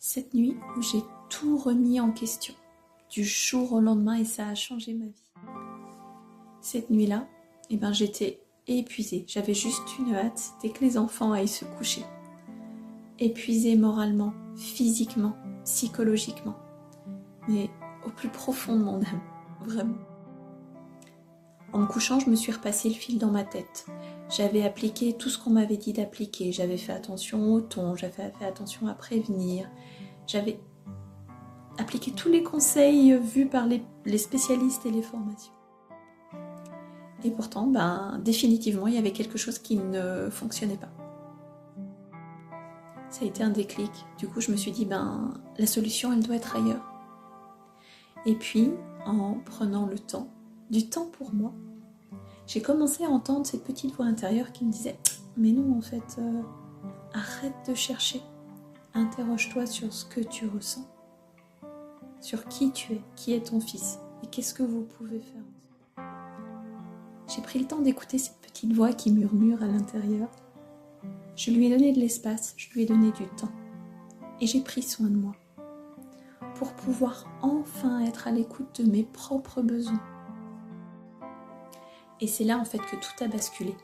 Cette nuit où j'ai tout remis en question, du jour au lendemain, et ça a changé ma vie. Cette nuit-là, j'étais épuisée. J'avais juste une hâte dès que les enfants aillent se coucher. Épuisée moralement, physiquement, psychologiquement, mais au plus profond de mon âme, vraiment. En me couchant, je me suis repassé le fil dans ma tête. J'avais appliqué tout ce qu'on m'avait dit d'appliquer. J'avais fait attention au ton, j'avais fait attention à prévenir. J'avais appliqué tous les conseils vus par les spécialistes et les formations. Et pourtant, définitivement, il y avait quelque chose qui ne fonctionnait pas. Ça a été un déclic. Du coup, je me suis dit, la solution, elle doit être ailleurs. Et puis, en prenant du temps pour moi, j'ai commencé à entendre cette petite voix intérieure qui me disait « Mais non, en fait, arrête de chercher. Interroge-toi sur ce que tu ressens, sur qui tu es, qui est ton fils, et qu'est-ce que vous pouvez faire ensemble. » J'ai pris le temps d'écouter cette petite voix qui murmure à l'intérieur. Je lui ai donné de l'espace, je lui ai donné du temps. Et j'ai pris soin de moi pour pouvoir enfin être à l'écoute de mes propres besoins. Et c'est là en fait que tout a basculé.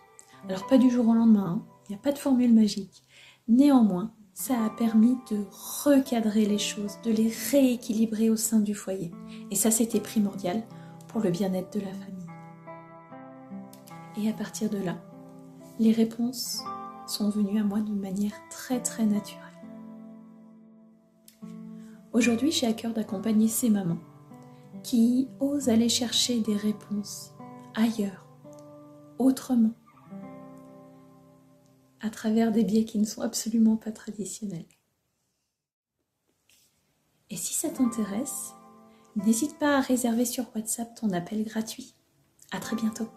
Alors pas du jour au lendemain, il n'y a pas de formule magique. Néanmoins, ça a permis de recadrer les choses, de les rééquilibrer au sein du foyer. Et ça, c'était primordial pour le bien-être de la famille. Et à partir de là, les réponses sont venues à moi de manière très très naturelle. Aujourd'hui, j'ai à cœur d'accompagner ces mamans qui osent aller chercher des réponses ailleurs, autrement, à travers des biais qui ne sont absolument pas traditionnels. Et si ça t'intéresse, n'hésite pas à réserver sur WhatsApp ton appel gratuit. À très bientôt.